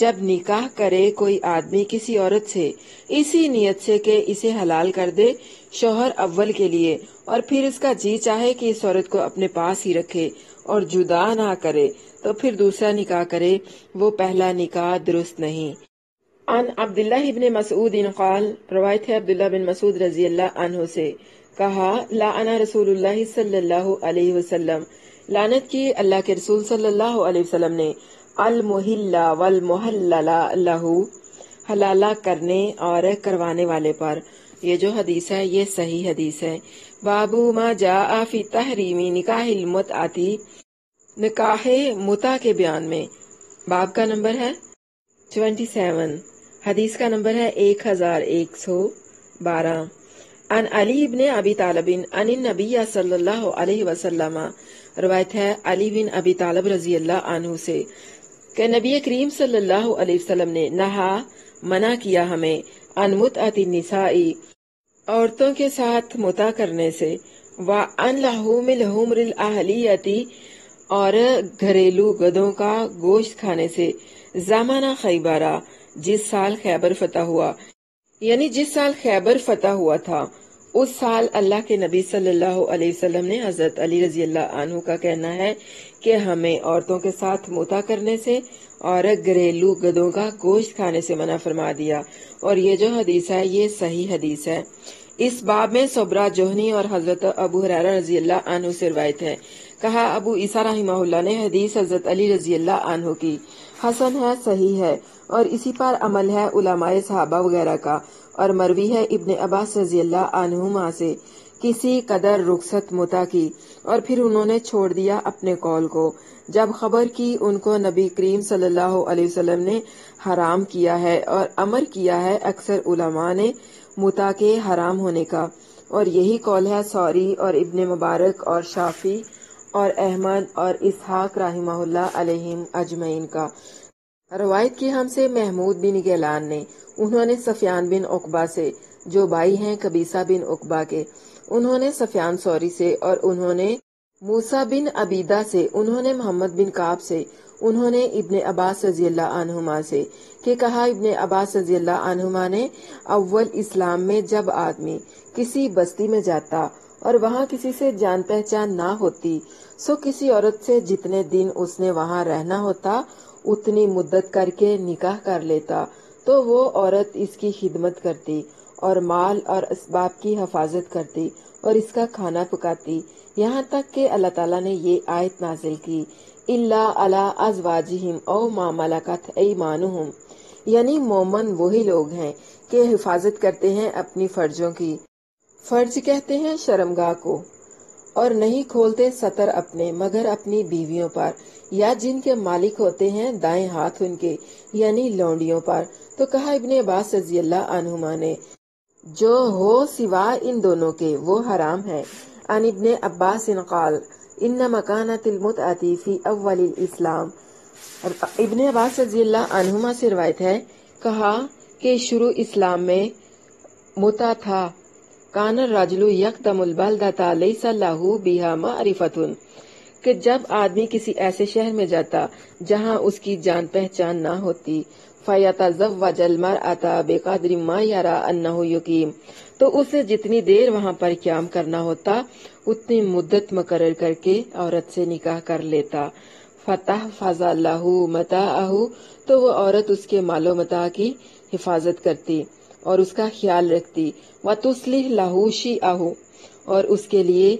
جب نکاح کرے کوئی آدمی کسی عورت سے اسی نیت سے کہ اسے حلال کر دے شوہر اول کے لیے، اور پھر اس کا جی چاہے کہ اس عورت کو اپنے پاس ہی رکھے اور جدا نہ کرے، تو پھر دوسرا نکاح کرے، وہ پہلا نکاح درست نہیں۔ عن عبداللہ ابن مسعود قال، روایت ہے عبداللہ بن مسعود رضی اللہ عنہ سے، کہا لعن رسول اللہ صلی اللہ علیہ وسلم، لعنت کی اللہ کے رسول صلی اللہ علیہ وسلم نے، المحل والمحلل لہ، حلالہ کرنے اور کروانے والے پر۔ یہ جو حدیث ہے یہ صحیح حدیث ہے۔ باب ما جاء فی تحریم نکاح المتعۃ، نکاح متع کے بیان میں۔ باب کا نمبر ہے 27، حدیث کا نمبر ہے 1112۔ عن علی بن ابی طالب عن النبی صلی اللہ علیہ وسلم، روایت ہے علی بن ابی طالب رضی اللہ عنہ سے کہ نبی کریم صلی اللہ علیہ وسلم نے نہا، منع کیا ہمیں، عن متعۃ النساء، عورتوں کے ساتھ متع کرنے سے، وعن لحوم الحمر الاہلیۃ، اور گھریلو گدوں کا گوشت کھانے سے، زمانہ خیبرہ، جس سال خیبر فتح ہوا، یعنی جس سال خیبر فتح ہوا تھا اس سال اللہ کے نبی صلی اللہ علیہ وسلم نے حضرت علی رضی اللہ عنہ کا کہنا ہے کہ ہمیں عورتوں کے ساتھ متع کرنے سے اور گھریلو گدوں کا گوشت کھانے سے منع فرما دیا، اور یہ جو حدیث ہے یہ صحیح حدیث ہے۔ اس باب میں صبرہ جوہنی اور حضرت ابو ہریرہ رضی اللہ عنہ سے روایت ہے، کہا ابو عیسیٰ رحمہ اللہ نے حدیث حضرت علی رضی اللہ عنہ کی حسن ہے، صحیح ہے، اور اسی پر عمل ہے علماء صحابہ وغیرہ کا، اور مروی ہے ابن عباس رضی اللہ عنہما سے کسی قدر رخصت متع کی، اور پھر انہوں نے چھوڑ دیا اپنے قول کو، جب خبر کی ان کو نبی کریم صلی اللہ علیہ وسلم نے حرام کیا ہے، اور امر کیا ہے اکثر علماء نے متع کے حرام ہونے کا، اور یہی قول ہے ثوری اور ابن مبارک اور شافعی اور احمد اور اسحاق رحمہ اللہ علیہم اجمعین کا۔ روایت کی ہم سے محمود بن گیلان نے، انہوں نے سفیان بن عقبہ سے، جو بھائی ہیں قبیصہ بن عقبہ کے، انہوں نے سفیان ثوری سے، اور انہوں نے موسیٰ بن عبیدہ سے، انہوں نے محمد بن کعب سے، انہوں نے ابن عباس رضی اللہ عنہما سے کہ کہا ابن عباس رضی اللہ عنہما نے، اول اسلام میں جب آدمی کسی بستی میں جاتا اور وہاں کسی سے جان پہچان نہ ہوتی، سو کسی عورت سے جتنے دن اس نے وہاں رہنا ہوتا اتنی مدت کر کے نکاح کر لیتا، تو وہ عورت اس کی خدمت کرتی اور مال اور اسباب کی حفاظت کرتی اور اس کا کھانا پکاتی، یہاں تک کہ اللہ تعالیٰ نے یہ آیت نازل کی، الا علی ازواجہم او ما ملکت ایمانہم، یعنی مومن وہی لوگ ہیں کہ حفاظت کرتے ہیں اپنی فرجوں کی، فرج کہتے ہیں شرمگاہ کو، اور نہیں کھولتے سطر اپنے مگر اپنی بیویوں پر، یا جن کے مالک ہوتے ہیں دائیں ہاتھ ان کے، یعنی لونڈیوں پر۔ تو کہا ابن عباس رضی اللہ عنہما نے، جو ہو سوا ان دونوں کے وہ حرام ہے۔ عن ابن عباس قال ان مکانۃ المتعۃ فی اول الاسلام، ابن عباس رضی اللہ عنہما سے روایت ہے، کہا کہ شروع اسلام میں متع تھا، کان الرجل یقدم البلدۃ لیس لہ بہا معرفۃ، کہ جب آدمی کسی ایسے شہر میں جاتا جہاں اس کی جان پہچان نہ ہوتی، فیتزوج المرأۃ بقدر ما یری انہ یقیم، تو اسے جتنی دیر وہاں پر قیام کرنا ہوتا اتنی مدت مقرر کر کے عورت سے نکاح کر لیتا، فتحفظ لہ متاعہ، تو وہ عورت اس کے مال و متاع کی حفاظت کرتی اور اس کا خیال رکھتی، وتصلح لہ شیئہ، اور اس کے لیے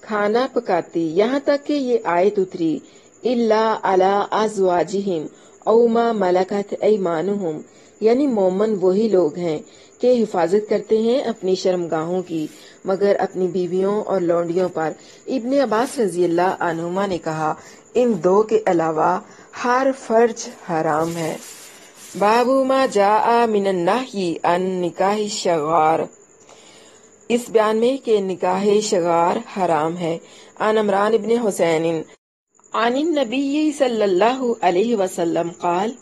کھانا پکاتی، یہاں تک کہ یہ آیت اتری، الا علی ازواجہم او ما ملکت ایمانہم، یعنی مومن وہی لوگ ہیں کہ حفاظت کرتے ہیں اپنی شرمگاہوں کی مگر اپنی بیویوں اور لونڈیوں پر۔ ابن عباس رضی اللہ عنہما نے کہا، ان دو کے علاوہ ہر فرج حرام ہے۔ باب ما جاء من النہی عن نکاح الشغار، اس بیان میں کہ نکاح شغار حرام ہے۔ عن عمران بن حسین عن النبی صلی اللہ علیہ وسلم قال،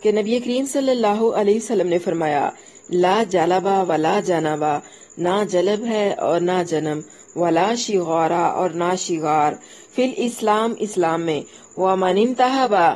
کہ نبی کریم صلی اللہ علیہ وسلم نے فرمایا، لا جلبا ولا جنبا، نہ جلب ہے اور نہ جنم، ولا شغارا اور نہ شغار، فی الاسلام، اسلام میں، ومن انتہبا،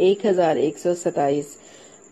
1127।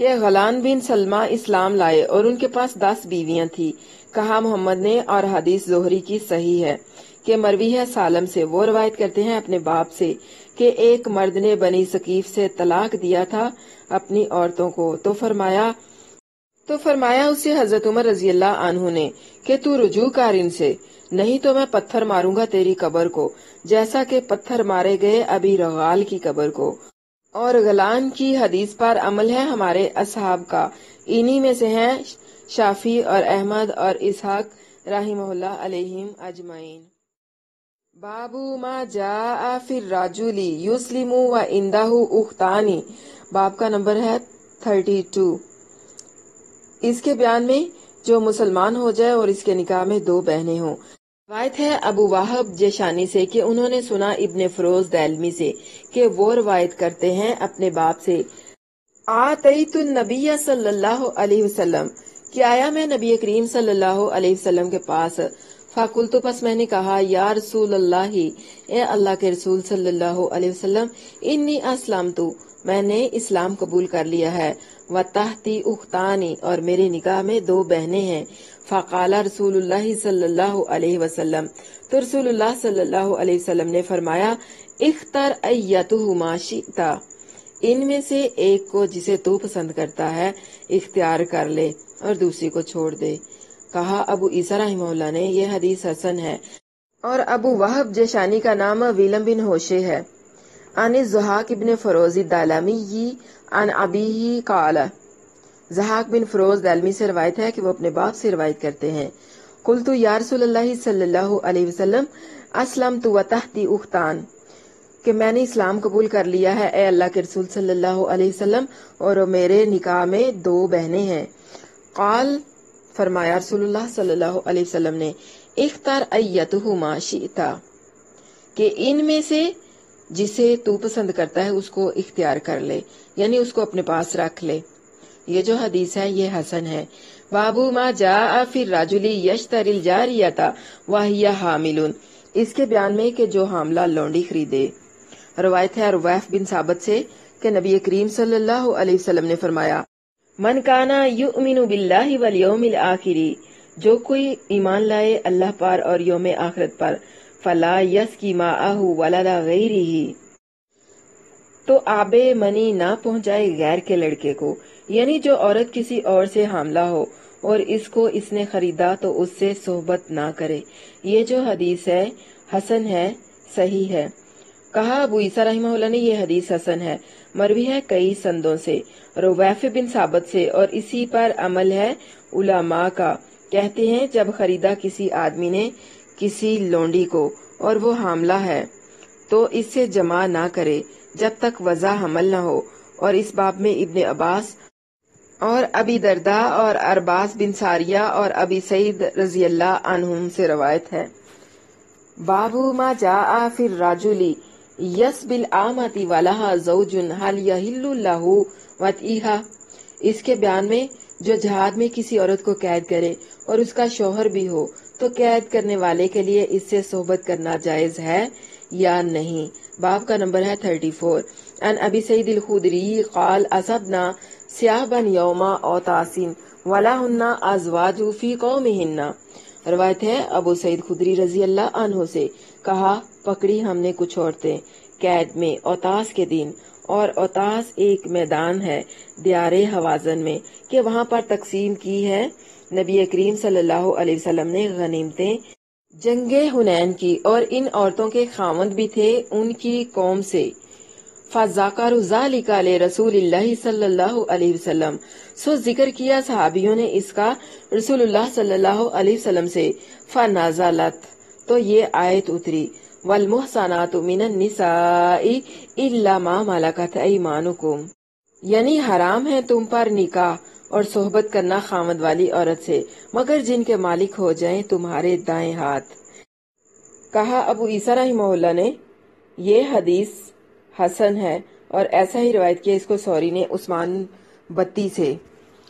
کہ غلان بن سلمہ اسلام لائے اور ان کے پاس 10 بیویاں تھی. کہا محمد نے، اور حدیث زہری کی صحیح ہے کہ مروی ہے سالم سے، وہ روایت کرتے ہیں اپنے باپ سے کہ ایک مرد نے بنی ثقیف سے طلاق دیا تھا اپنی عورتوں کو، تو فرمایا اسے حضرت عمر رضی اللہ عنہ نے کہ تو رجوع کر ان سے، نہیں تو میں پتھر ماروں گا تیری قبر کو، جیسا کہ پتھر مارے گئے ابی رغال کی قبر کو. اور غلان کی حدیث پر عمل ہے ہمارے اصحاب کا، انہی میں سے ہیں شافعی اور احمد اور اسحاق رحمہ اللہ علیہم اجمعین. باب ما جاء فی الرجل یسلم وعندہ اختان، باب کا نمبر ہے 32. اس کے بیان میں جو مسلمان ہو جائے اور اس کے نکاح میں 2 بہنیں ہوں. روایت ہے ابو وہب جیشانی سے کہ انہوں نے سنا ابن فروز دہلمی سے کہ وہ روایت کرتے ہیں اپنے باپ سے، آتیت النبی صلی اللہ علیہ وسلم، کہ آیا میں نبی کریم صلی اللہ علیہ وسلم کے پاس، فقلت، پس میں نے کہا، یا رسول اللہ، اے اللہ کے رسول صلی اللہ علیہ وسلم، انی اسلمت، میں نے اسلام قبول کر لیا ہے، وتحتی اختانی، اور میرے نکاح میں 2 بہنیں ہیں. فقال رسول اللہ صلی اللہ علیہ وسلم، تو رسول اللہ صلی اللہ علیہ وسلم نے فرمایا، اختر ایتہما شئت، ان میں سے ایک کو جسے تو پسند کرتا ہے اختیار کر لے اور دوسری کو چھوڑ دے. کہا ابو عیسیٰ رحمہ اللہ نے یہ حدیث حسن ہے. اور ابو وہب جیشانی کا نام ویلم بن ہوشے ہے. عن الضحاک بن فروز الدالمی عن ابیہ قال، ضحاک بن فروز دالمی سے روایت ہے کہ وہ اپنے باپ سے روایت کرتے ہیں، قلت یا رسول اللہ صلی اللہ علیہ وسلم، اسلمت وتحتی اختان، کہ میں نے اسلام قبول کر لیا ہے اے اللہ کے رسول صلی اللہ علیہ وسلم، اور میرے نکاح میں 2 بہنیں ہیں. قال، فرمایا رسول اللہ صلی اللہ علیہ وسلم نے، اختر ایتہما شئت، کہ ان میں سے جسے تو پسند کرتا ہے اس کو اختیار کر لے، یعنی اس کو اپنے پاس رکھ لے. یہ جو حدیث ہے یہ حسن ہے. باب ما جاء فی الرجل یشتری الجاریۃ وہی حامل، اس کے بیان میں کہ جو حاملہ لونڈی خریدے. روایت ہے رویف بن ثابت سے کہ نبی کریم صلی اللہ علیہ وسلم نے فرمایا، من کانا یؤمن باللہ والیوم الآخر، جو کوئی ایمان لائے اللہ پر اور یوم آخرت پر، فلا یسقی ماءہ ولد غیرہ، تو آب منی نہ پہنچائے غیر کے لڑکے کو. یعنی جو عورت کسی اور سے حاملہ ہو اور اس کو اس نے خریدا تو اس سے صحبت نہ کرے. یہ جو حدیث ہے حسن ہے، صحیح ہے. کہا ابو عیسیٰ رحمہ اللہ نے یہ حدیث حسن ہے، مروی ہے کئی سندوں سے، رویف بن ثابت سے، اور اسی پر عمل ہے علماء کا. کہتے ہیں جب خریدا کسی آدمی نے کسی لونڈی کو اور وہ حاملہ ہے تو اس سے جمع نہ کرے جب تک وضع حمل نہ ہو. اور اس باب میں ابن عباس اور ابی درداء اور ارباز بن ساریہ اور ابی سعید رضی اللہ عنہم سے روایت ہے. باب ما جاء فی الرجل یسبی الامۃ ولہا زوج هل یحل لہ وطئھا، اس کے بیان میں جو جہاد میں کسی عورت کو قید کرے اور اس کا شوہر بھی ہو تو قید کرنے والے کے لیے اس سے صحبت کرنا جائز ہے یا نہیں. باب کا نمبر ہے 34. ان ابی سعید الخدری قال اصبنا سیابا یوم اوتاس ولہن ازواج فی قومہن، روایت ہے ابو سعید خدری رضی اللہ عنہ سے، کہا پکڑی ہم نے کچھ عورتیں قید میں اوتاس کے دن، اور اوتاس ایک میدان ہے دیار حوازن میں کہ وہاں پر تقسیم کی ہے نبی کریم صلی اللہ علیہ وسلم نے غنیمتیں جنگ حنین کی، اور ان عورتوں کے خاوند بھی تھے ان کی قوم سے. فذکروا ذلک لرسول اللہ صلی اللہ علیہ وسلم، سو ذکر کیا صحابیوں نے اس کا رسول اللہ صلی اللہ علیہ وسلم سے. فنزلت، تو یہ آیت اتری، والمحصنات من النساء الا ما ملکت ایمانکم، یعنی حرام ہے تم پر نکاح اور صحبت کرنا خامد والی عورت سے مگر جن کے مالک ہو جائیں تمہارے دائیں ہاتھ. کہا ابو عیسیٰ رحمہ اللہ نے یہ حدیث حسن ہے، اور ایسا ہی روایت کیا اس کو سوری نے عثمان بتی سے،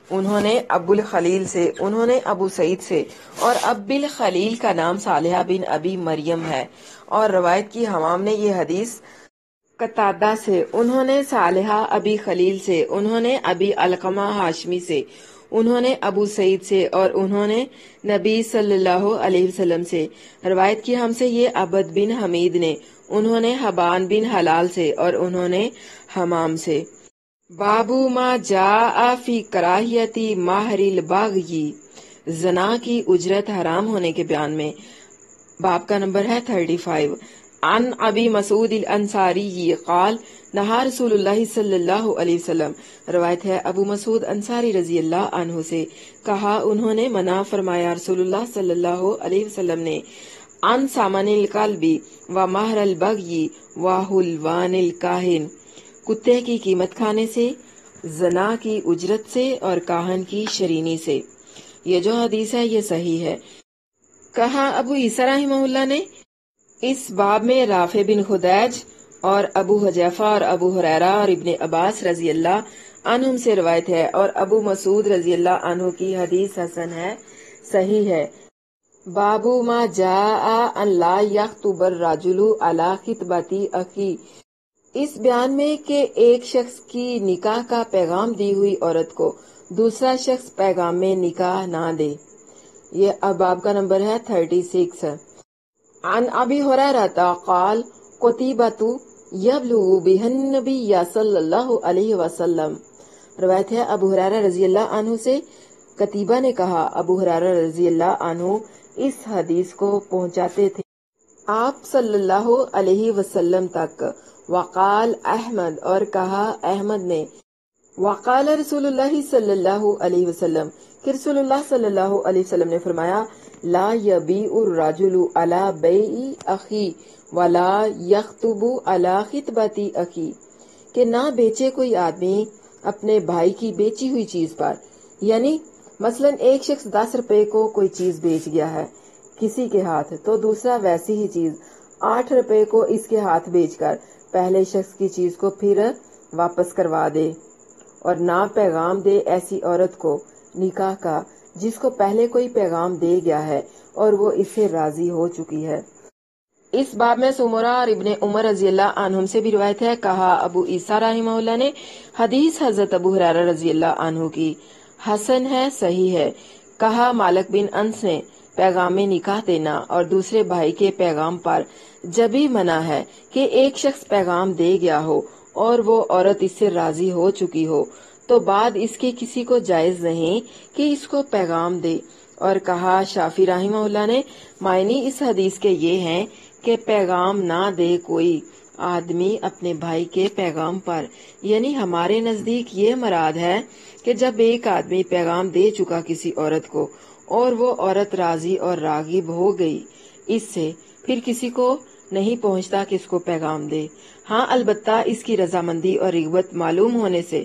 انہوں نے ابو الخلیل سے، انہوں نے ابو سعید سے، اور ابو الخلیل کا نام صالحہ بن ابی مریم ہے. اور روایت کی حمام نے یہ حدیث قتادہ سے، انہوں نے صالحہ ابی خلیل سے، انہوں نے ابی علقمہ ہاشمی سے، انہوں نے ابو سعید سے، اور انہوں نے نبی صلی اللہ علیہ وسلم سے روایت کی ہم سے یہ عبد بن حمید نے، انہوں نے حبان بن حلال سے، اور انہوں نے حمام سے۔ بابو ما جاء فی کراہیتی مہر البغی، زنا کی اجرت حرام ہونے کے بیان میں۔ باب کا نمبر ہے 35۔ عن ابی مسعود الانصاری قال نہا رسول اللہ صلی اللہ علیہ وسلم، روایت ہے ابو مسعود انصاری رضی اللہ عنہ سے، کہا انہوں نے منع فرمایا رسول اللہ صلی اللہ علیہ وسلم نے، عن ثمن الکلب و مہر البغی و حلوان الکاہن، کتے کی قیمت کھانے سے، زنا کی اجرت سے، اور کاہن کی شرینی سے۔ یہ جو حدیث ہے یہ صحیح ہے۔ کہا ابو عیسیٰ رحمہ اللہ نے، اس باب میں رافع بن خدیج اور ابو حذیفہ اور ابو ہریرہ اور ابن عباس رضی اللہ عنہم سے روایت ہے، اور ابو مسعود رضی اللہ عنہ کی حدیث حسن ہے، صحیح ہے۔ بابو ما جاء ان لا یخطب الرجل علی خطبۃ اخی، اس بیان میں کہ ایک شخص کی نکاح کا پیغام دی ہوئی عورت کو دوسرا شخص پیغام میں نکاح نہ دے۔ یہ باب کا نمبر ہے 36۔ عن ابی ہریرہ قال قطیبۃ یبلغ بها النبی صلی اللہ علیہ وسلم، روایت ہے ابو ہریرہ رضی اللہ عنہ سے، قتیبہ نے کہا ابو ہریرہ رضی اللہ عنہ اس حدیث کو پہنچاتے تھے آپ صلی اللہ علیہ وسلم تک۔ وقال احمد، اور کہا احمد نے، وقال رسول اللہ صلی اللہ علیہ وسلم، کہ رسول اللہ صلی اللہ علیہ وسلم نے فرمایا، لا یبیع الرجل علی بیع اخی ولا یخطب علی خطبۃ اخی، کہ نہ بیچے کوئی آدمی اپنے بھائی کی بیچی ہوئی چیز پر، یعنی مثلا ایک شخص 10 روپے کو کوئی چیز بیچ گیا ہے کسی کے ہاتھ، تو دوسرا ویسی ہی چیز 8 روپے کو اس کے ہاتھ بیچ کر پہلے شخص کی چیز کو پھر واپس کروا دے، اور نہ پیغام دے ایسی عورت کو نکاح کا جس کو پہلے کوئی پیغام دے گیا ہے اور وہ اس سے راضی ہو چکی ہے۔ اس باب میں سمرہ اور ابن عمر رضی اللہ عنہم سے بھی روایت ہے۔ کہا ابو عیسیٰ رحمہ اللہ نے، حدیث حضرت ابو ہریرہ رضی اللہ عنہ کی حسن ہے، صحیح ہے۔ کہا مالک بن انس نے، پیغام میں نکاح دینا اور دوسرے بھائی کے پیغام پر جبھی منع ہے کہ ایک شخص پیغام دے گیا ہو اور وہ عورت اس سے راضی ہو چکی ہو، تو بعد اس کے کسی کو جائز نہیں کہ اس کو پیغام دے۔ اور کہا شافعی رحمہ اللہ نے، معنی اس حدیث کے یہ ہیں کہ پیغام نہ دے کوئی آدمی اپنے بھائی کے پیغام پر، یعنی ہمارے نزدیک یہ مراد ہے کہ جب ایک آدمی پیغام دے چکا کسی عورت کو اور وہ عورت راضی اور راغب ہو گئی اس سے، پھر کسی کو نہیں پہنچتا کہ اس کو پیغام دے۔ ہاں البتہ اس کی رضامندی اور رغبت معلوم ہونے سے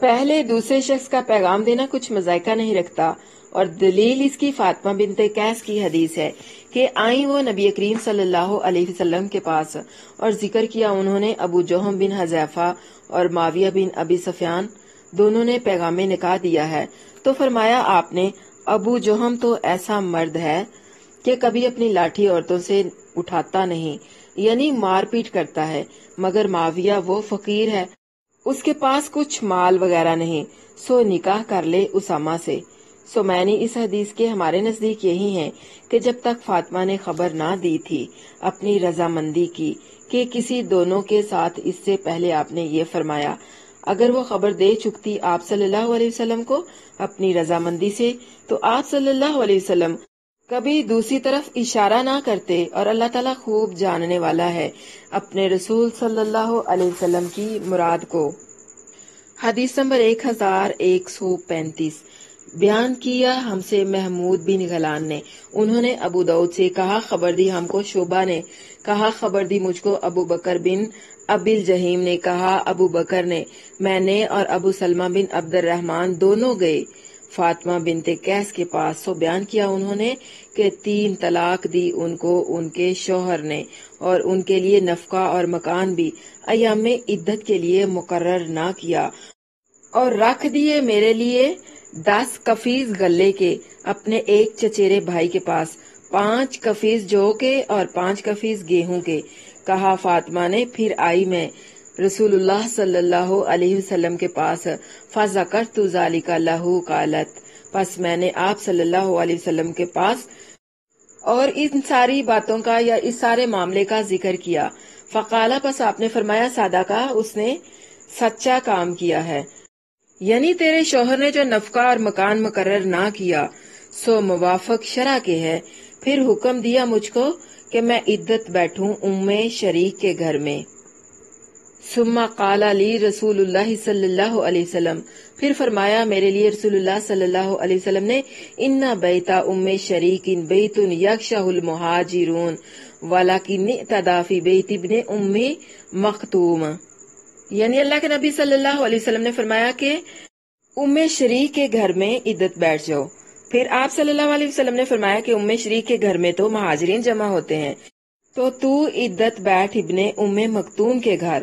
پہلے دوسرے شخص کا پیغام دینا کچھ مذائقہ نہیں رکھتا، اور دلیل اس کی فاطمہ بنت قیس کی حدیث ہے کہ آئیں وہ نبی کریم صلی اللہ علیہ وسلم کے پاس اور ذکر کیا انہوں نے ابو جہم بن حذیفہ اور معاویہ بن ابی سفیان دونوں نے پیغام نکاح دیا ہے، تو فرمایا آپ نے، ابو جہم تو ایسا مرد ہے کہ کبھی اپنی لاٹھی عورتوں سے اٹھاتا نہیں، یعنی مار پیٹ کرتا ہے، مگر معاویہ وہ فقیر ہے، اس کے پاس کچھ مال وغیرہ نہیں، سو نکاح کر لے اسامہ سے۔ سو میں نے اس حدیث کے ہمارے نزدیک یہی ہے کہ جب تک فاطمہ نے خبر نہ دی تھی اپنی رضامندی کی کہ کسی دونوں کے ساتھ، اس سے پہلے آپ نے یہ فرمایا، اگر وہ خبر دے چکتی آپ صلی اللہ علیہ وسلم کو اپنی رضامندی سے، تو آپ صلی اللہ علیہ وسلم کبھی دوسری طرف اشارہ نہ کرتے، اور اللہ تعالیٰ خوب جاننے والا ہے اپنے رسول صلی اللہ علیہ وسلم کی مراد کو۔ حدیث نمبر 1135 بیان کیا ہم سے محمود بن غیلان نے، انہوں نے ابو داؤد سے کہا خبر دی ہم کو شعبہ نے، کہا خبر دی مجھ کو ابو بکر بن ابی الجحیم نے، کہا ابو بکر نے، میں نے اور ابو سلمہ بن عبد الرحمن دونوں گئے فاطمہ بنت قیس کے پاس، سو بیان کیا انہوں نے کہ 3 طلاق دی ان کو ان کے شوہر نے، اور ان کے لیے نفقہ اور مکان بھی ایام عدت کے لیے مقرر نہ کیا، اور رکھ دیے میرے لیے 10 کفیز غلے کے اپنے ایک چچیرے بھائی کے پاس، 5 کفیز جو کے اور 5 کفیز گیہوں کے۔ کہا فاطمہ نے، پھر آئی میں رسول اللہ صلی اللہ علیہ وسلم کے پاس، فذکرت ذالک لہ قالت، پس میں نے آپ صلی اللہ علیہ وسلم کے پاس اور ان ساری باتوں کا یا اس سارے معاملے کا ذکر کیا۔ فقالا، پس آپ نے فرمایا، صادقہ، اس نے سچا کام کیا ہے، یعنی تیرے شوہر نے جو نفقہ اور مکان مقرر نہ کیا سو موافق شرع کے ہے۔ پھر حکم دیا مجھ کو کہ میں عدت بیٹھوں ام شریک کے گھر میں۔ ثم قال لی رسول اللہ صلی اللہ علیہ وسلم، پھر فرمایا میرے لیے رسول اللہ صلی اللہ علیہ وسلم نے، ان بیت ام شریک بیت یغشہ المہاجرون ولکن اعتدی فی بیت ابن ام مختوم، یعنی اللہ کے نبی صلی اللہ علیہ وسلم نے فرمایا کہ ام شریک کے گھر میں عدت بیٹھ جاؤ۔ پھر آپ صلی اللہ علیہ وسلم نے فرمایا کہ ام شریک کے گھر میں تو مہاجرین جمع ہوتے ہیں، تو عدت بیٹھ ابن ام مختوم کے گھر۔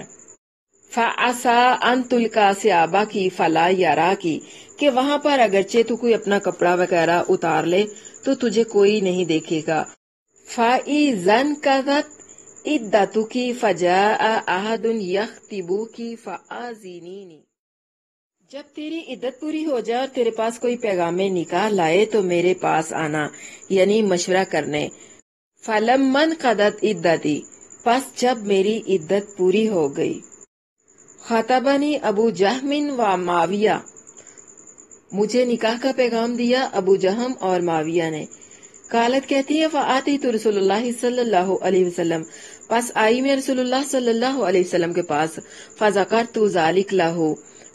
فَعَسَىٰ أَن تُلْقَىٰ ثِيَابَكِ فَلَا يَرَاكِ، کہ وہاں پر اگرچہ تو کوئی اپنا کپڑا وغیرہ اتار لے تو تجھے کوئی نہیں دیکھے گا۔ فَإِذَا انْقَضَتْ عِدَّتُكِ فَجَاءَ أَحَدٌ يَخْطِبُكِ فَآذِنِينِ، جب تیری عدت پوری ہو جائے اور تیرے پاس کوئی پیغام نکاح لائے تو میرے پاس آنا، یعنی مشورہ کرنے۔ فَلَمَّا انْقَضَتْ عِدَّتِي، پس جب میری عدت پوری ہو گئی، خطبنی ابو جہم و معاویہ، مجھے نکاح کا پیغام دیا ابو جہم اور معاویہ نے۔ قالت کہتی ہے، فآتیت رسول اللہ صلی اللہ علیہ وسلم، پس آئی میں رسول اللہ صلی اللہ علیہ وسلم کے پاس، فذکرت ذالک لہ،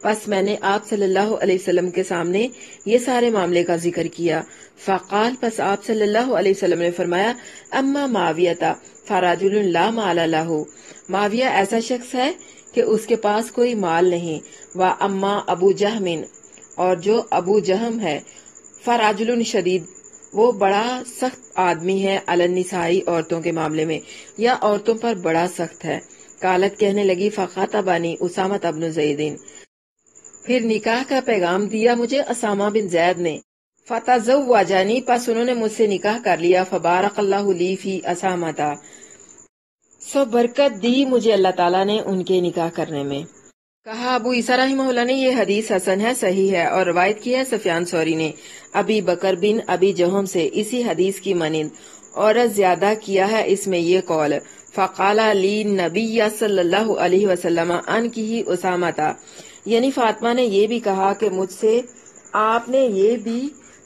پس میں نے آپ صلی اللہ علیہ وسلم کے سامنے یہ سارے معاملے کا ذکر کیا۔ فقال، پس آپ صلی اللہ علیہ وسلم نے فرمایا، اما معاویہ فرجل لا مال لہ، معاویہ ایسا شخص ہے کہ اس کے پاس کوئی مال نہیں، و اما ابو جہم، اور جو ابو جہم ہے، فرجل شدید، وہ بڑا سخت آدمی ہے، علی النساء، عورتوں کے معاملے میں، یا عورتوں پر بڑا سخت ہے۔ قالت، کہنے لگی، فخطبنی اسامہ بن زید، پھر نکاح کا پیغام دیا مجھے اسامہ بن زید نے۔ فتزوجنی، پس انہوں نے مجھ سے نکاح کر لیا۔ فبارک اللہ لی فی اسامہ، سو برکت دی مجھے اللہ تعالیٰ نے ان کے نکاح کرنے میں۔ کہا ابو عیسیٰ رحمہ اللہ نے، یہ حدیث حسن ہے، صحیح ہے، اور روایت کی ہے سفیان ثوری نے ابی بکر بن ابی جہم سے اسی حدیث کی مانند، اور زیادہ کیا ہے اس میں یہ قول، فقال لی نبی صلی اللہ علیہ وسلم انکحی اسامہ، یعنی فاطمہ نے یہ بھی کہا کہ مجھ سے آپ نے یہ بھی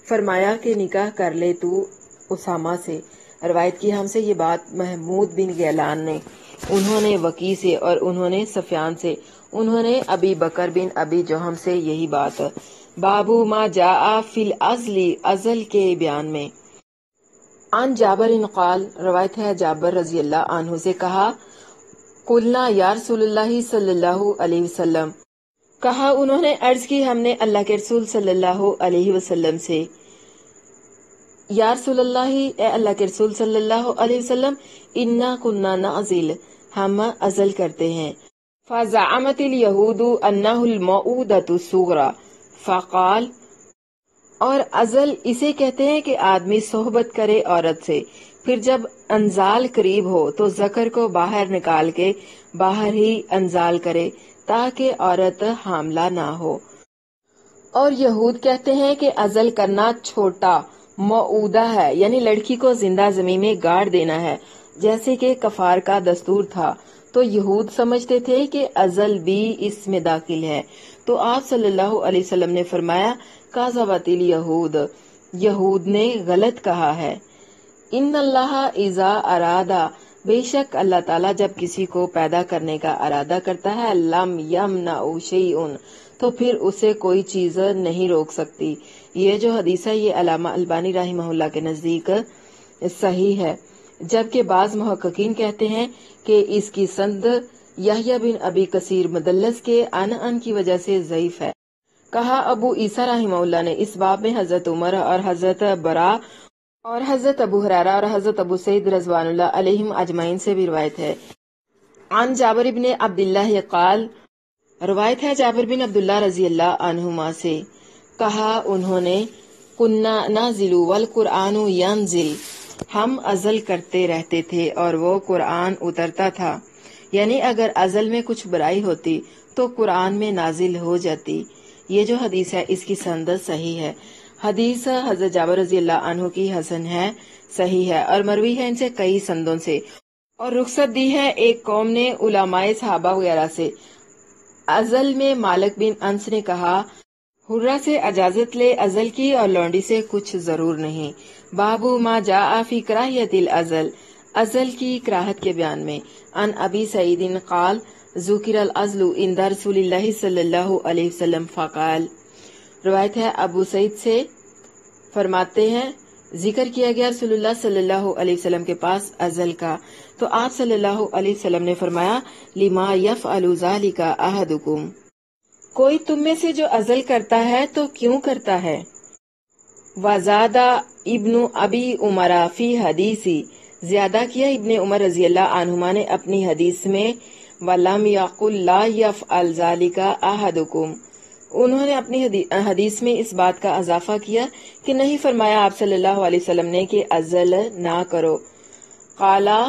فرمایا کہ نکاح کر لے تو اسامہ سے۔ روایت کی ہم سے یہ بات محمود بن غیلان نے، انہوں نے وکی سے، اور انہوں نے سفیان سے، انہوں نے ابی بکر بن ابی جہم سے یہی بات۔ بابو ما جاء فی العزل، عزل کے بیان میں۔ عن جابر قال، روایت ہے جابر رضی اللہ عنہ سے، کہا قلنا یا رسول اللہ صلی اللہ علیہ وسلم، کہا انہوں نے عرض کی ہم نے اللہ کے رسول صلی اللہ علیہ وسلم سے، یا رسول اللہ، اے اللہ کے رسول صلی اللہ علیہ وسلم، انا کننا نعزل، ہم عزل کرتے ہیں۔ فزعمت الیہود انہ الموعودۃ الصغریٰ، فقال، اور عزل اسے کہتے ہیں کہ آدمی صحبت کرے عورت سے، پھر جب انزال قریب ہو تو ذکر کو باہر نکال کے باہر ہی انزال کرے تاکہ عورت حاملہ نہ ہو۔ اور یہود کہتے ہیں کہ عزل کرنا چھوٹا موعودہ ہے، یعنی لڑکی کو زندہ زمین میں گاڑ دینا ہے، جیسے کہ کفار کا دستور تھا، تو یہود سمجھتے تھے کہ عزل بھی اس میں داخل ہے۔ تو آپ صلی اللہ علیہ وسلم نے فرمایا، کذبت الیہود، یہود نے غلط کہا ہے۔ ان اللہ اذا ارادہ، بے شک اللہ تعالیٰ جب کسی کو پیدا کرنے کا ارادہ کرتا ہے، لم یمنع شیء، تو پھر اسے کوئی چیز نہیں روک سکتی۔ یہ جو حدیث ہے یہ علامہ البانی رحمہ اللہ کے نزدیک صحیح ہے، جبکہ بعض محققین کہتے ہیں کہ اس کی سند یحییٰ بن ابی کثیر مدلس کے ان کی وجہ سے ضعیف ہے۔ کہا ابو عیسیٰ رحمہ اللہ نے، اس باب میں حضرت عمر اور حضرت برا اور حضرت ابو ہریرہ اور حضرت ابو سعید رضوان اللہ علیہم اجمعین سے بھی روایت ہے۔ عن جابر بن عبداللہ قال، روایت ہے جابر بن عبداللہ رضی اللہ عنہما سے، کہا انہوں نے، کنا نازل والقرآن ینزل، ہم ازل کرتے رہتے تھے اور وہ قرآن اترتا تھا، یعنی اگر ازل میں کچھ برائی ہوتی تو قرآن میں نازل ہو جاتی۔ یہ جو حدیث ہے اس کی سند صحیح ہے۔ حدیث حضرت جابر رضی اللہ عنہ کی حسن ہے، صحیح ہے اور مروی ہے ان سے کئی سندوں سے، اور رخصت دی ہے ایک قوم نے علماء صحابہ وغیرہ سے۔ ازل میں مالک بن انس نے کہا، حرہ سے اجازت لے ازل کی اور لونڈی سے کچھ ضرور نہیں۔ بابو ما جاء فی کراہیت الازل، ازل کی کراہت کے بیان میں۔ ان ابی سعید قال ذکر الازل عند رسول اللہ صلی اللہ علیہ وسلم فقال، روایت ہے ابو سعید سے، فرماتے ہیں ذکر کیا گیا رسول اللہ صلی اللہ علیہ وسلم کے پاس ازل کا، تو آپ صلی اللہ علیہ وسلم نے فرمایا، لما یفعل ذلک احدکم، کوئی تم میں سے جو ازل کرتا ہے تو کیوں کرتا ہے؟ وزاد ابن ابی عمر فی حدیثی، زیادہ کیا ابن عمر رضی اللہ عنہما نے اپنی حدیث میں، وَلَمْ يَقُلْ لَا يَفْعَلْ ذَلِكَ أَحَدُكُمْ، انہوں نے اپنی حدیث میں اس بات کا اضافہ کیا کہ نہیں فرمایا آپ صلی اللہ علیہ وسلم نے کہ ازل نہ کرو۔ قالا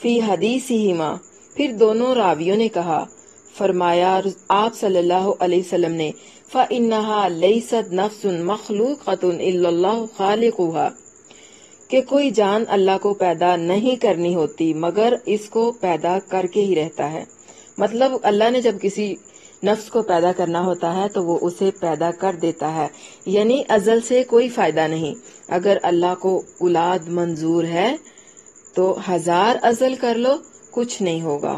فی حدیثہما، پھر دونوں راویوں نے کہا، فرمایا آپ صلی اللہ علیہ وسلم نے، فَإِنَّهَا لَيْسَتْ نَفْسٌ مَخْلُوقَةٌ إِلَّا اللَّهُ خَالِقُهَا، کہ کوئی جان اللہ کو پیدا نہیں کرنی ہوتی مگر اس کو پیدا کر کے ہی رہتا ہے۔ مطلب اللہ نے جب کسی نفس کو پیدا کرنا ہوتا ہے تو وہ اسے پیدا کر دیتا ہے، یعنی ازل سے کوئی فائدہ نہیں۔ اگر اللہ کو اولاد منظور ہے تو 1000 ازل کر لو، کچھ نہیں ہوگا۔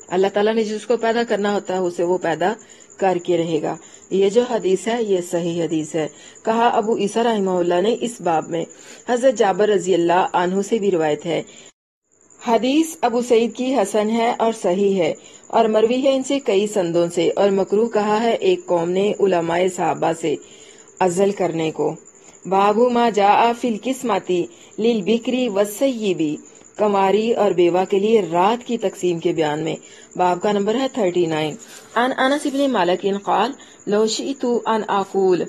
اللہ تعالیٰ نے جس کو پیدا کرنا ہوتا ہے اسے وہ پیدا کر کے رہے گا۔ یہ جو حدیث ہے یہ صحیح حدیث ہے۔ کہا ابو عیسیٰ رحمہ اللہ نے اس باب میں حضرت جابر رضی اللہ عنہ سے بھی روایت ہے۔ حدیث ابو سعید کی حسن ہے اور صحیح ہے اور مروی ہے ان سے کئی سندوں سے، اور مکروہ کہا ہے ایک قوم نے علماء صحابہ سے ازل کرنے کو۔ بابو ما جاء فی القسمۃ للبکری والثیب، کنواری اور بیوہ کے لیے رات کی تقسیم کے بیان میں۔ باب کا نمبر ہے 39۔ ان انس بن مالک قال لو شئت ان اقول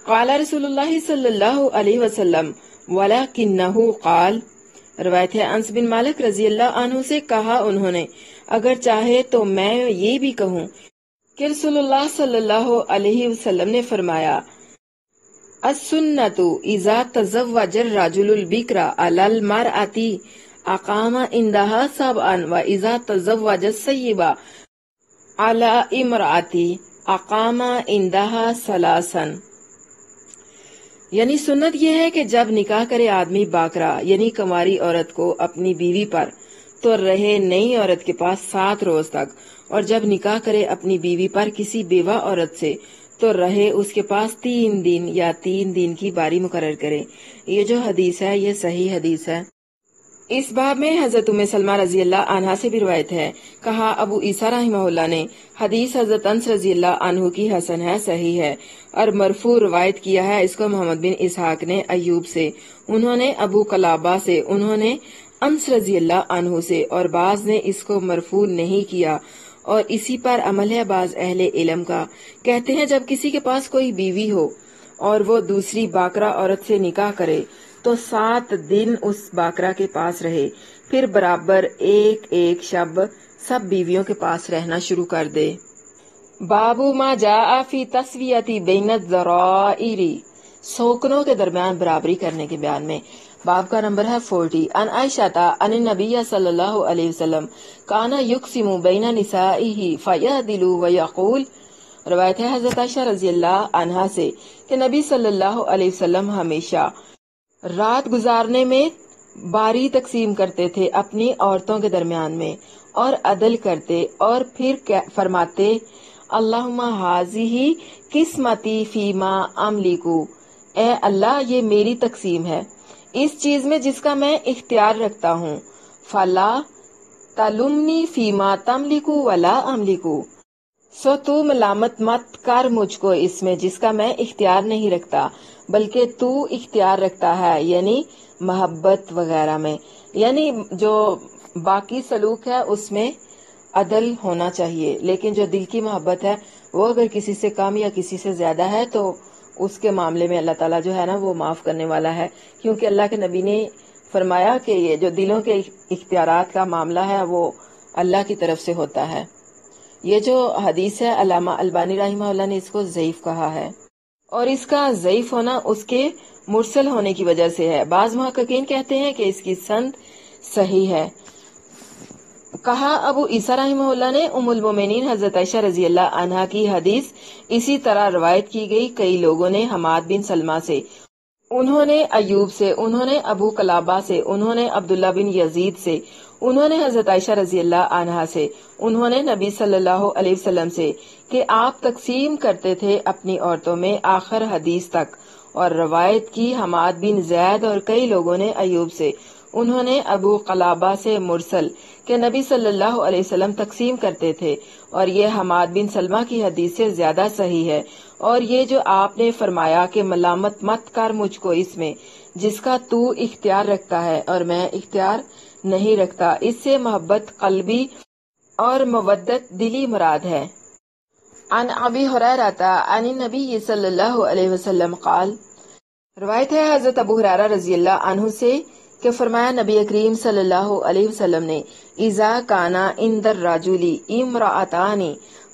قال رسول اللہ صلی اللہ علیہ وسلم ولکنہ قال، روایت ہے انس بن مالک رضی اللہ عنہ سے، کہا انہوں نے اگر چاہے تو میں یہ بھی کہوں کہ رسول اللہ صلی اللہ علیہ وسلم نے فرمایا، السنت اذا تزوج الرجل البکر علی المرأة اقام عندها سبعا واذا تزوج الثیب علی امرأة اقام عندها ثلاثا، یعنی سنت یہ ہے کہ جب نکاح کرے آدمی باکرا یعنی کنواری عورت کو اپنی بیوی پر تو رہے نئی عورت کے پاس 7 روز تک، اور جب نکاح کرے اپنی بیوی پر کسی بیوہ عورت سے تو رہے اس کے پاس 3 دن یا 3 دن کی باری مقرر کرے۔ یہ جو حدیث ہے یہ صحیح حدیث ہے۔ اس باب میں حضرت ام سلمہ رضی اللہ عنہا سے بھی روایت ہے۔ کہا ابو عیسیٰ رحمہ اللہ نے، حدیث حضرت انس رضی اللہ عنہ کی حسن ہے، صحیح ہے اور مرفوع روایت کیا ہے اس کو محمد بن اسحاق نے ایوب سے، انہوں نے ابو قلابہ سے، انہوں نے انس رضی اللہ عنہ سے، اور بعض نے اس کو مرفوع نہیں کیا، اور اسی پر عمل ہے بعض اہل علم کا۔ کہتے ہیں جب کسی کے پاس کوئی بیوی ہو اور وہ دوسری باکرا عورت سے نکاح کرے تو 7 دن اس باکرا کے پاس رہے، پھر برابر ایک شب سب بیویوں کے پاس رہنا شروع کر دے۔ بابو ما جاء فی تسویۃ بین الذرائر، سوکنوں کے درمیان برابری کرنے کے بیان میں۔ باب کا نمبر ہے 40۔ ان عائشہ ان النبی صلی اللہ علیہ وسلم کان یقسم بین نسائہ فیعدل ویقول، روایت ہے حضرت عائشہ رضی اللہ عنہا سے کہ نبی صلی اللہ علیہ وسلم ہمیشہ رات گزارنے میں باری تقسیم کرتے تھے اپنی عورتوں کے درمیان میں اور عدل کرتے، اور پھر فرماتے، اللہم ھذہ قسمتی فیما املک، اے اللہ یہ میری تقسیم ہے اس چیز میں جس کا میں اختیار رکھتا ہوں، فلا تلمنی فیما تملک ولا املک، سو تو ملامت مت کر مجھ کو اس میں جس کا میں اختیار نہیں رکھتا بلکہ تو اختیار رکھتا ہے، یعنی محبت وغیرہ میں، یعنی جو باقی سلوک ہے اس میں عدل ہونا چاہیے، لیکن جو دل کی محبت ہے وہ اگر کسی سے کم یا کسی سے زیادہ ہے تو اس کے معاملے میں اللہ تعالیٰ جو ہے نا وہ معاف کرنے والا ہے، کیونکہ اللہ کے نبی نے فرمایا کہ یہ جو دلوں کے اختیارات کا معاملہ ہے وہ اللہ کی طرف سے ہوتا ہے۔ یہ جو حدیث ہے علامہ البانی رحمہ اللہ نے اس کو ضعیف کہا ہے، اور اس کا ضعیف ہونا اس کے مرسل ہونے کی وجہ سے ہے۔ بعض محققین کہتے ہیں کہ اس کی سند صحیح ہے۔ کہا ابو عیسیٰ رحمہ اللہ نے ام المومنین حضرت عائشہ رضی اللہ عنہا کی حدیث اسی طرح روایت کی گئی۔ کئی لوگوں نے حماد بن سلمہ سے، انہوں نے ایوب سے، انہوں نے ابو قلابہ سے، انہوں نے عبداللہ بن یزید سے، انہوں نے حضرت عائشہ رضی اللہ عنہا سے، انہوں نے نبی صلی اللہ علیہ وسلم سے کہ آپ تقسیم کرتے تھے اپنی عورتوں میں آخر حدیث تک، اور روایت کی حماد بن زید اور کئی لوگوں نے ایوب سے، انہوں نے ابو قلابہ سے مرسل کہ نبی صلی اللہ علیہ وسلم تقسیم کرتے تھے، اور یہ حماد بن سلمہ کی حدیث سے زیادہ صحیح ہے۔ اور یہ جو آپ نے فرمایا کہ ملامت مت کر مجھ کو اس میں جس کا تو اختیار رکھتا ہے اور میں اختیار نہیں رکھتا، اس سے محبت قلبی اور مودت دلی مراد ہے۔ عن ابی ہریرہ عن النبی صلی اللہ علیہ وسلم قال، روایت ہے حضرت ابو ہریرہ رضی اللہ عنہ سے کہ فرمایا نبی کریم صلی اللہ علیہ وسلم نے، اذا کانا عند الرجل امرأتان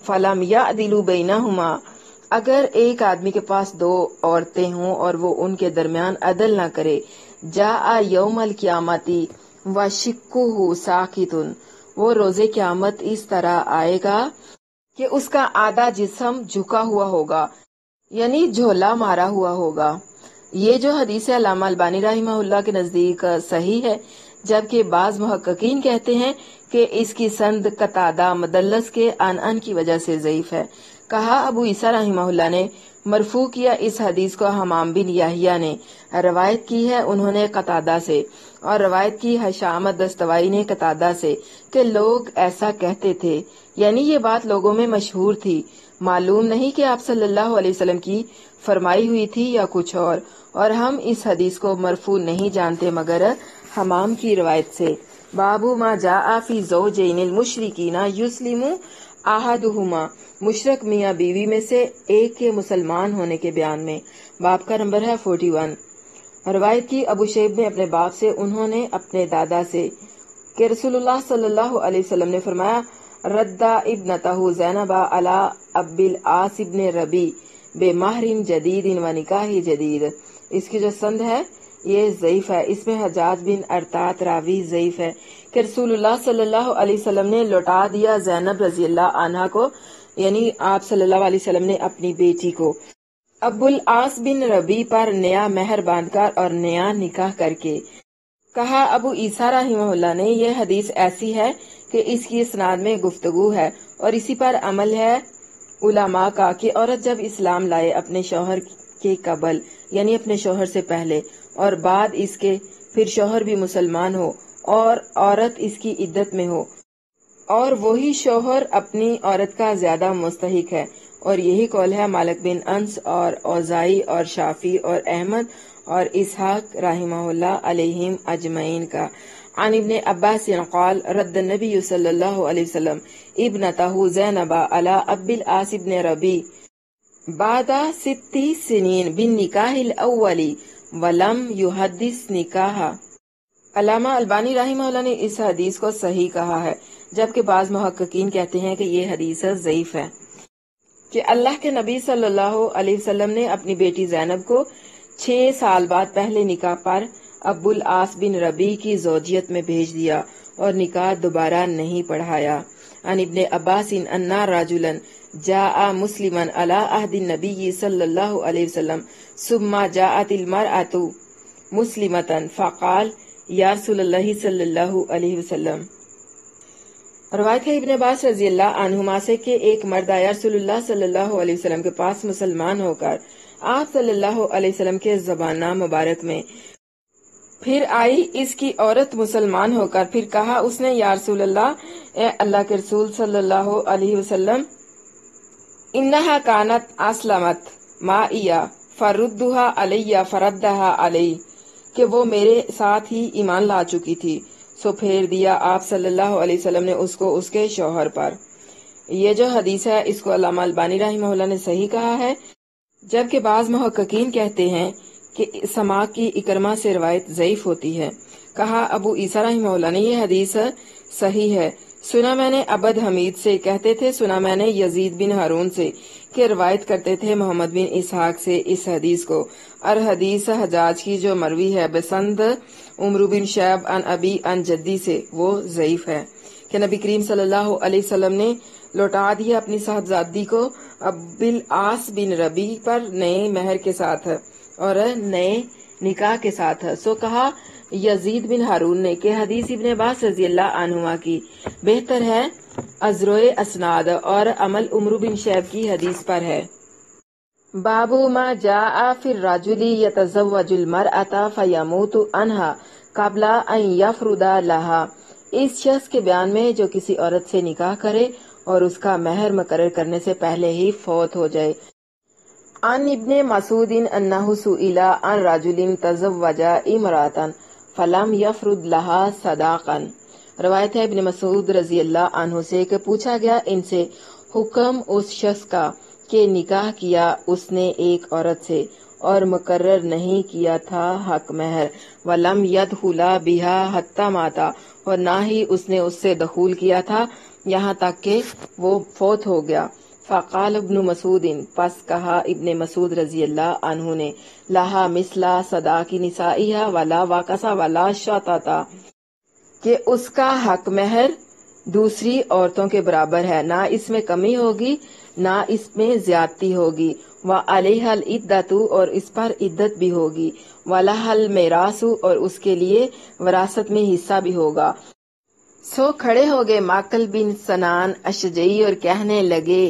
فلم یعدل بینہما، اگر ایک آدمی کے پاس دو عورتیں ہوں اور وہ ان کے درمیان عدل نہ کرے، جاء یوم القیامت وشقہ ساقط، وہ روز قیامت اس طرح آئے گا کہ اس کا آدھا جسم جھکا ہوا ہوگا، یعنی جھولا مارا ہوا ہوگا۔ یہ جو حدیث ہے علامہ البانی رحمہ اللہ کے نزدیک صحیح ہے، جبکہ بعض محققین کہتے ہیں کہ اس کی سند قتادہ مدلس کے عن کی وجہ سے ضعیف ہے۔ کہا ابو عیسیٰ رحمہ اللہ نے مرفوع کیا اس حدیث کو حمام بن یحییٰ نے روایت کی ہے، انہوں نے قتادہ سے، اور روایت کی ہشام الدستوائی نے قتادہ سے کہ لوگ ایسا کہتے تھے، یعنی یہ بات لوگوں میں مشہور تھی، معلوم نہیں کہ آپ صلی اللہ علیہ وسلم کی فرمائی ہوئی تھی یا کچھ اور ہم اس حدیث کو مرفوع نہیں جانتے مگر حمام کی روایت سے۔ باب ما جاء فی زوجین المشرکین یسلم احدہما، مشرک میاں بیوی میں سے ایک کے مسلمان ہونے کے بیان میں۔ باب کا نمبر ہے 41۔ روایت کی ابو شیب نے اپنے باپ سے، انہوں نے اپنے دادا سے کہ رسول اللہ صلی اللہ علیہ وسلم نے فرمایا، ردا ابنتہ زینب علی ابی العاص ابن ربی بے مہر جدید و نکاح جدید۔ اس کی جو سند ہے یہ ضعیف ہے، اس میں حجاج بن ارطاط راوی ضعیف ہے کہ رسول اللہ صلی اللہ علیہ وسلم نے لوٹا دیا زینب رضی اللہ عنہا کو، یعنی آپ صلی اللہ علیہ وسلم نے اپنی بیٹی کو ابو العاص بن ربی پر نیا مہر باندھ کر اور نیا نکاح کر کے۔ کہا ابو عیسیٰ رحمہ اللہ نے یہ حدیث ایسی ہے کہ اس کی اسناد میں گفتگو ہے، اور اسی پر عمل ہے علماء کا کہ عورت جب اسلام لائے اپنے شوہر کے قبل، یعنی اپنے شوہر سے پہلے اور بعد اس کے، پھر شوہر بھی مسلمان ہو اور عورت اس کی عدت میں ہو، اور وہی شوہر اپنی عورت کا زیادہ مستحق ہے، اور یہی قول ہے مالک بن انس اور اوزائی اور شافی اور احمد اور اسحاق رحمہ اللہ علیہم اجمعین کا۔ عن ابن عباس قال رد النبی صلی اللہ علیہ وسلم ابنتہ زینب علی ابی العاص ابن ربی بعد 6 سنین بالنکاح الاول ولم یحدث نکاحا۔ علامہ البانی رحمہ اللہ نے اس حدیث کو صحیح کہا ہے، جبکہ بعض محققین کہتے ہیں کہ یہ حدیث ضعیف ہے، کہ اللہ کے نبی صلی اللہ علیہ وسلم نے اپنی بیٹی زینب کو 6 سال بعد پہلے نکاح پر ابو العاص بن ربی کی زوجیت میں بھیج دیا اور نکاح دوبارہ نہیں پڑھایا۔ عن ابن عباس ان رجلا جاء مسلما علی عہد النبی صلی اللہ علیہ وسلم ثم جاءت المرأة مسلمة فقال یا رسول اللہ صلی اللہ علیہ وسلم۔ روایت ہے ابن عباس رضی اللہ عنہما سے کہ ایک مرد آیا رسول اللہ صلی اللہ علیہ وسلم کے پاس مسلمان ہو کر آپ صلی اللہ علیہ وسلم کے زبانہ مبارک میں، پھر آئی اس کی عورت مسلمان ہو کر، پھر کہا اس نے یا رسول اللہ، اے اللہ کے رسول صلی اللہ علیہ وسلم، انہا کانت اسلمت معیا فردھا علی فردھا علی، کہ وہ میرے ساتھ ہی ایمان لا چکی تھی، سو پھیر دیا آپ صلی اللہ علیہ وسلم نے اس کو اس کے شوہر پر۔ یہ جو حدیث ہے اس کو علامہ البانی رحمہ اللہ نے صحیح کہا ہے، جبکہ بعض محققین کہتے ہیں کہ سما کی اکرمہ سے روایت ضعیف ہوتی ہے۔ کہا ابو عیسیٰ رحمہ اللہ نے یہ حدیث صحیح ہے۔ سنا میں نے عبد حمید سے کہتے تھے، سنا میں نے یزید بن ہارون سے کہ روایت کرتے تھے محمد بن اسحاق سے اس حدیث کو، اور حدیث حجاج کی جو مروی ہے بسند عمرو بن شعیب ان ابی ان جدی سے، وہ ضعیف ہے کہ نبی کریم صلی اللہ علیہ وسلم نے لوٹا دیا اپنی صاحبزادی کو بالعاص بن ربی پر نئے مہر کے ساتھ اور نئے نکاح کے ساتھ۔ سو کہا یزید بن ہارون نے کہ حدیث ابن عباس رضی اللہ عنہما کی بہتر ہے ازروئے اسناد اور عمل عمرو بن شعیب کی حدیث پر ہے۔ باب ما جاء فی الرجل یتزوج المرأة فیموت عنہا قبل ان یفرض لہا، اس شخص کے بیان میں جو کسی عورت سے نکاح کرے اور اس کا مہر مقرر کرنے سے پہلے ہی فوت ہو جائے۔ عن ابن مسعود انہ سئل عن رجل تزوج امرأة فلم یفرض لہا صداقا، روایت ہے ابن مسعود رضی اللہ عنہ سے کہ پوچھا گیا ان سے حکم اس شخص کا کہ نکاح کیا اس نے ایک عورت سے اور مقرر نہیں کیا تھا حق مہر، ولم یدخلا بہا حتی ماتا، اور نہ ہی اس نے اس سے دخول کیا تھا یہاں تک کہ وہ فوت ہو گیا۔ فقال ابن مسعود، پس کہا ابن مسعود رضی اللہ عنہ نے، لہا مثلا صداق نسائها ولا واقصا ولا شاتاتا، کہ اس کا حق مہر دوسری عورتوں کے برابر ہے، نہ اس میں کمی ہوگی نہ اس میں زیادتی ہوگی، وعلیہ العدۃ، اور اس پر عدت بھی ہوگی، ولہا المیراث، اور اس کے لیے وراثت میں حصہ بھی ہوگا۔ سو کھڑے ہو گئے معقل بن سنان اشجعی اور کہنے لگے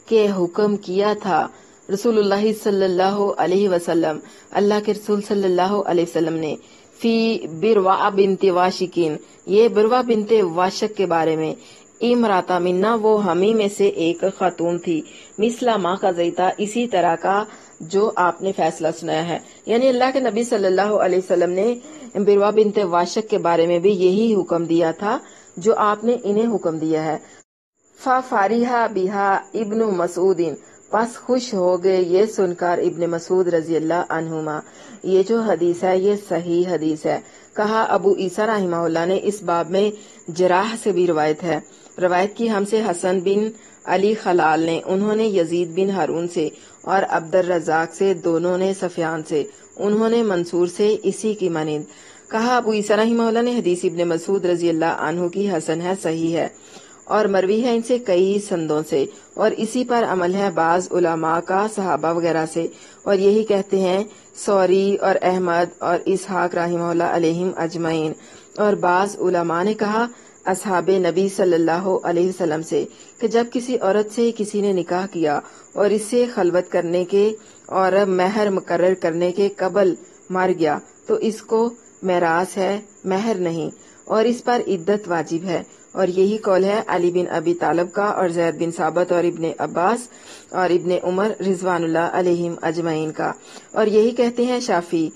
کہ حکم کیا تھا رسول اللہ صلی اللہ علیہ وسلم، اللہ کے رسول صلی اللہ علیہ وسلم نے، فی بروا بنت واشکین، یہ بروا بنت واشک کے بارے میں، امراتا منا، وہ ہمیں میں سے ایک خاتون تھی، مثلا ما قضیتا، اسی طرح کا جو آپ نے فیصلہ سنایا ہے، یعنی اللہ کے نبی صلی اللہ علیہ وسلم نے بروا بنت واشک کے بارے میں بھی یہی حکم دیا تھا جو آپ نے انہیں حکم دیا ہے۔ فَفَرِحَ بِهَا ابن مسعود، پس خوش ہو گئے یہ سن کر ابن مسعود رضی اللہ عنہما۔ یہ جو حدیث ہے یہ صحیح حدیث ہے۔ کہا ابو عیسیٰ رحمہ اللہ نے اس باب میں جراح سے بھی روایت ہے، روایت کی ہم سے حسن بن علی خلال نے، انہوں نے یزید بن ہارون سے اور عبد الرزاق سے، دونوں نے سفیان سے، انہوں نے منصور سے اسی کی مانند۔ کہا ابو عیسیٰ رحمہ اللہ نے حدیث ابن مسعود رضی اللہ عنہ کی حسن ہے، صحیح ہے، اور مروی ہے ان سے کئی سندوں سے، اور اسی پر عمل ہے بعض علماء کا صحابہ وغیرہ سے، اور یہی کہتے ہیں سوری اور احمد اور اسحاق رحمہ اللہ علیہم اجمعین، اور بعض علماء نے کہا اصحاب نبی صلی اللہ علیہ وسلم سے کہ جب کسی عورت سے کسی نے نکاح کیا اور اس سے خلوت کرنے کے اور مہر مقرر کرنے کے قبل مر گیا تو اس کو میراث ہے، مہر نہیں، اور اس پر عدت واجب ہے، اور یہی قول ہے علی بن ابی طالب کا اور زید بن ثابت اور ابن عباس اور ابن عمر رضوان اللہ علیہم اجمعین کا، اور یہی کہتے ہیں شافعی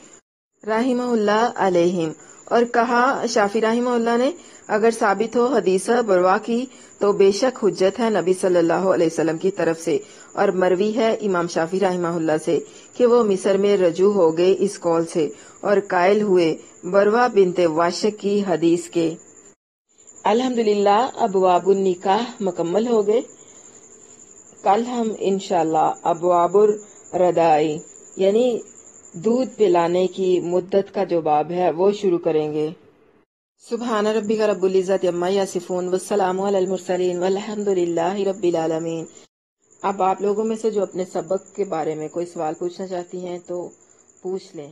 رحمہ اللہ علیہم۔ اور کہا شافعی رحمہ اللہ نے اگر ثابت ہو حدیث بروا کی تو بے شک حجت ہے نبی صلی اللہ علیہ وسلم کی طرف سے، اور مروی ہے امام شافعی رحمہ اللہ سے کہ وہ مصر میں رجوع ہو گئے اس قول سے اور قائل ہوئے بروا بنت واشک کی حدیث کے۔ الحمدللہ ابواب النکاح مکمل ہو گئے۔ کل ہم انشاءاللہ ابواب الرضاعی یعنی دودھ پلانے کی مدت کا جو باب ہے وہ شروع کریں گے۔ سبحان ربک رب العزت عما یصفون والسلام علی المرسلین والحمدللہ رب العالمین۔ اب آپ لوگوں میں سے جو اپنے سبق کے بارے میں کوئی سوال پوچھنا چاہتی ہیں تو پوچھ لیں۔